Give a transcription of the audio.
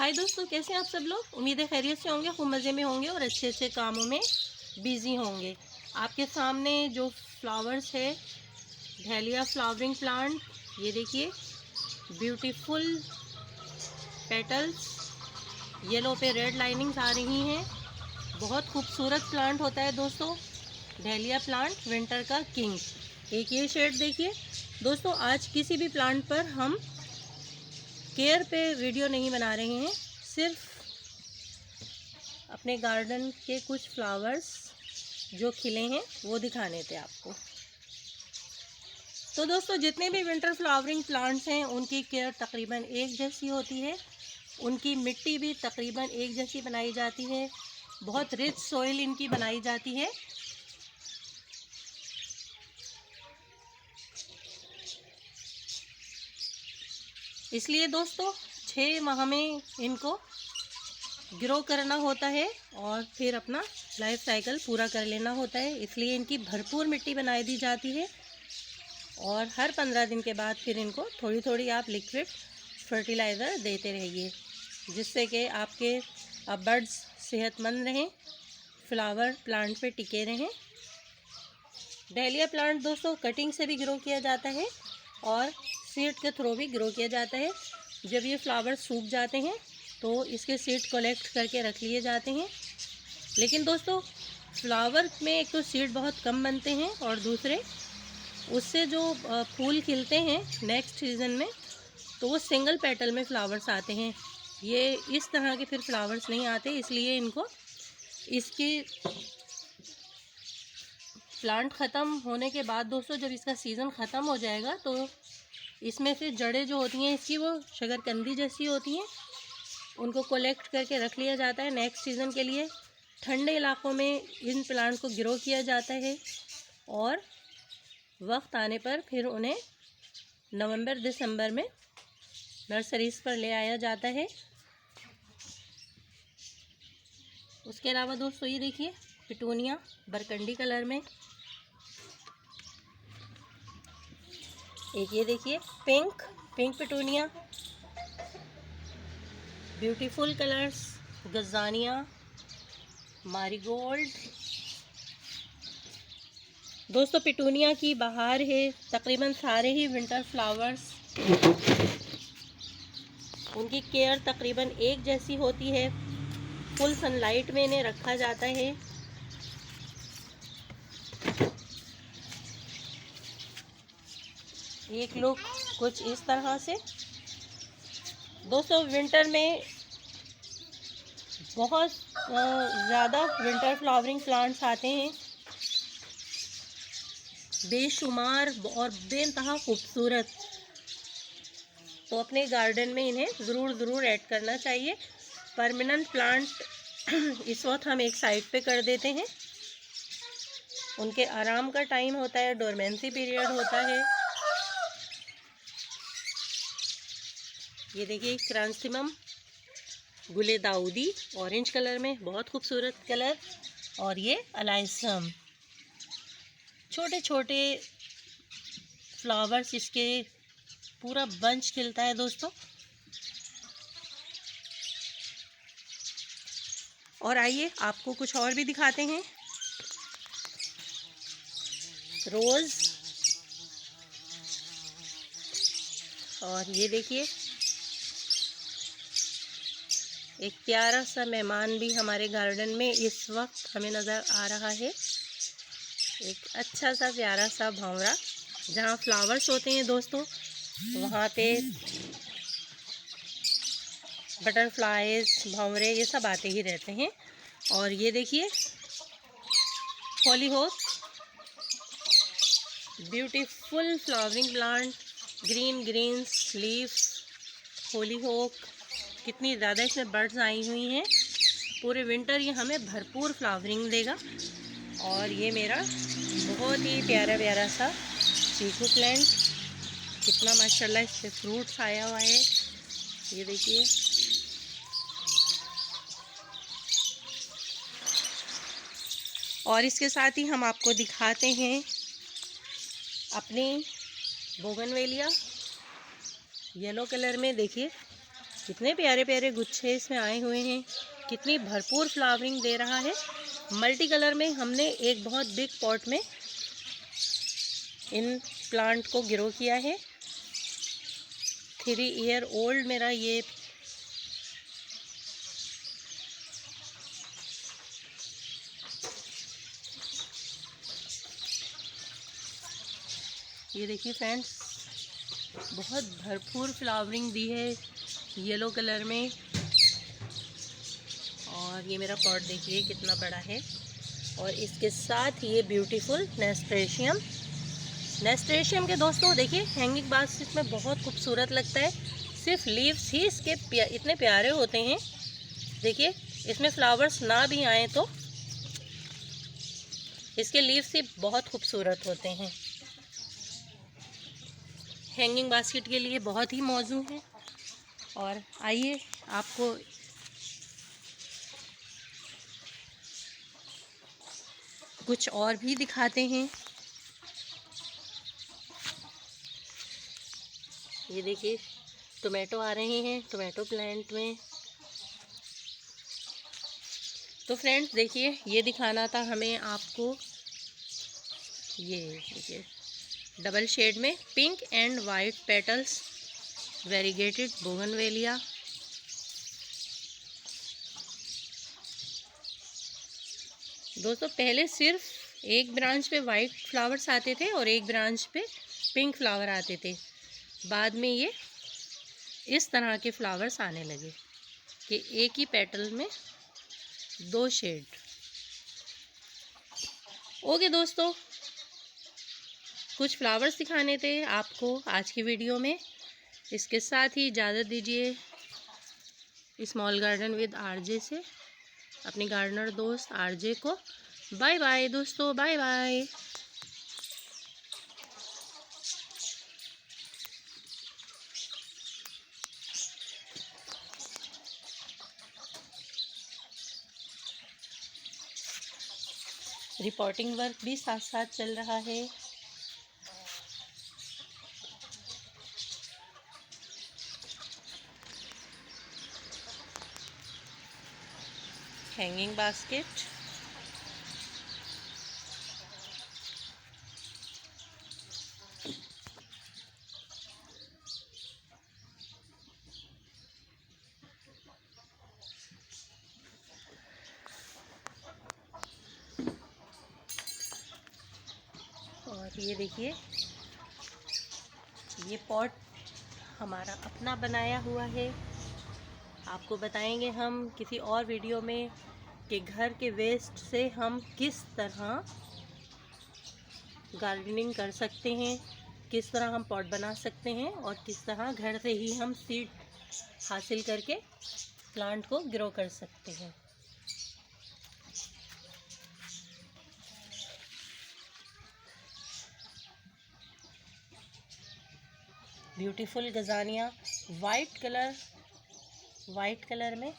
हाय दोस्तों, कैसे हैं आप सब लोग। उम्मीद है खैरियत से होंगे, खूब मज़े में होंगे और अच्छे अच्छे कामों में बिजी होंगे। आपके सामने जो फ्लावर्स है, डहेलिया फ्लावरिंग प्लांट, ये देखिए ब्यूटीफुल पेटल्स, येलो पे रेड लाइनिंग्स आ रही हैं। बहुत खूबसूरत प्लांट होता है दोस्तों डहेलिया प्लांट, विंटर का किंग। एक ये शेड देखिए दोस्तों। आज किसी भी प्लांट पर हम केयर पे वीडियो नहीं बना रहे हैं, सिर्फ अपने गार्डन के कुछ फ्लावर्स जो खिले हैं वो दिखाने थे आपको। तो दोस्तों, जितने भी विंटर फ्लावरिंग प्लांट्स हैं उनकी केयर तकरीबन एक जैसी होती है, उनकी मिट्टी भी तकरीबन एक जैसी बनाई जाती है, बहुत रिच सॉइल इनकी बनाई जाती है। इसलिए दोस्तों 6 माह में इनको ग्रो करना होता है और फिर अपना लाइफ साइकिल पूरा कर लेना होता है। इसलिए इनकी भरपूर मिट्टी बनाई दी जाती है और हर 15 दिन के बाद फिर इनको थोड़ी थोड़ी आप लिक्विड फर्टिलाइज़र देते रहिए, जिससे कि आपके बर्ड्स सेहतमंद रहें, फ्लावर प्लांट पे टिके रहें। डहेलिया प्लांट दोस्तों कटिंग से भी ग्रो किया जाता है और सीड के थ्रू भी ग्रो किया जाता है। जब ये फ्लावर सूख जाते हैं तो इसके सीड कलेक्ट करके रख लिए जाते हैं। लेकिन दोस्तों फ्लावर में एक तो सीड बहुत कम बनते हैं और दूसरे उससे जो फूल खिलते हैं नेक्स्ट सीज़न में, तो वो सिंगल पेटल में फ्लावर्स आते हैं। ये इस तरह के फिर फ्लावर्स नहीं आते। इसलिए इनको इसकी प्लांट ख़त्म होने के बाद दोस्तों, जब इसका सीज़न ख़त्म हो जाएगा तो इसमें से जड़ें जो होती हैं इसकी, वो शकरकंदी जैसी होती हैं, उनको कलेक्ट करके रख लिया जाता है नेक्स्ट सीज़न के लिए। ठंडे इलाकों में इन प्लांट को ग्रो किया जाता है और वक्त आने पर फिर उन्हें नवंबर दिसंबर में नर्सरीज पर ले आया जाता है। उसके अलावा दोस्तों ये देखिए पिटूनिया बरकंडी कलर में, एक ये देखिए pink petunia, beautiful colours gazania, marigold. दोस्तों पिटूनिया की बहार है, तकरीबन सारे ही विंटर फ्लावर्स, उनकी केयर तकरीबन एक जैसी होती है। फुल सनलाइट में इन्हें रखा जाता है। एक लुक कुछ इस तरह से। दोस्तों विंटर में बहुत ज़्यादा विंटर फ्लावरिंग प्लांट्स आते हैं, बेशुमार और बेइंतहा खूबसूरत। तो अपने गार्डन में इन्हें ज़रूर ऐड करना चाहिए। परमानेंट प्लांट इस वक्त हम एक साइड पे कर देते हैं, उनके आराम का टाइम होता है, डोरमेंसी पीरियड होता है। ये देखिए क्रांसिमम गुलेदाउदी ऑरेंज कलर में, बहुत खूबसूरत कलर। और ये अलाइसम, छोटे छोटे फ्लावर्स, इसके पूरा बंच खिलता है दोस्तों। और आइए आपको कुछ और भी दिखाते हैं। रोज़, और ये देखिए एक प्यारा सा मेहमान भी हमारे गार्डन में इस वक्त हमें नज़र आ रहा है। एक अच्छा सा प्यारा सा भंवरा। जहाँ फ्लावर्स होते हैं दोस्तों वहाँ पे बटरफ्लाइज, भंवरे, ये सब आते ही रहते हैं। और ये देखिए hollyhock, beautiful flowering plant, green leaf hollyhock. कितनी ज़्यादा इसमें बर्ड्स आई हुई हैं। पूरे विंटर ये हमें भरपूर फ्लावरिंग देगा। और ये मेरा बहुत ही प्यारा सा चीकू प्लांट, कितना माशाल्लाह इस पे फ्रूट्स आया हुआ है, ये देखिए। और इसके साथ ही हम आपको दिखाते हैं अपनी बोगनवेलिया येलो कलर में। देखिए कितने प्यारे प्यारे गुच्छे इसमें आए हुए हैं, कितनी भरपूर फ्लावरिंग दे रहा है। मल्टी कलर में हमने एक बहुत बिग पॉट में इन प्लांट को ग्रो किया है। 3 ईयर ओल्ड मेरा ये देखिए फ्रेंड्स, बहुत भरपूर फ्लावरिंग दी है येलो कलर में। और ये मेरा पॉट देखिए कितना बड़ा है। और इसके साथ ये ब्यूटीफुल नेस्ट्रेशियम के दोस्तों देखिए हैंगिंग बास्केट में बहुत खूबसूरत लगता है। सिर्फ लीव्स ही इसके इतने प्यारे होते हैं। देखिए इसमें फ्लावर्स ना भी आए तो इसके लीव्स ही बहुत खूबसूरत होते हैं। हैंगिंग बास्केट के लिए बहुत ही मौजूद है। और आइए आपको कुछ और भी दिखाते हैं। ये देखिए टोमेटो आ रहे हैं टोमेटो प्लांट में। तो फ्रेंड्स देखिए ये दिखाना था हमें आपको। ये देखिए डबल शेड में pink and white petals variegated bougainvillea. दोस्तों पहले सिर्फ एक ब्रांच पे वाइट फ्लावर्स आते थे और एक ब्रांच पे पिंक फ्लावर आते थे। बाद में ये इस तरह के फ्लावर्स आने लगे कि एक ही पेटल में 2 शेड। ओके दोस्तों, कुछ फ्लावर्स दिखाने थे आपको आज की वीडियो में। इसके साथ ही इजाज़त दीजिए स्मॉल गार्डन विद आरजे से, अपनी गार्डनर दोस्त आरजे को। बाय बाय दोस्तों, बाय बाय। रिपोर्टिंग वर्क भी साथ साथ चल रहा है। हैंगिंग बास्केट, और ये देखिए ये पॉट हमारा अपना बनाया हुआ है। आपको बताएंगे हम किसी और वीडियो में कि घर के वेस्ट से हम किस तरह गार्डनिंग कर सकते हैं, किस तरह हम पॉट बना सकते हैं और किस तरह घर से ही हम सीड हासिल करके प्लांट को ग्रो कर सकते हैं। ब्यूटीफुल गजानिया वाइट कलर में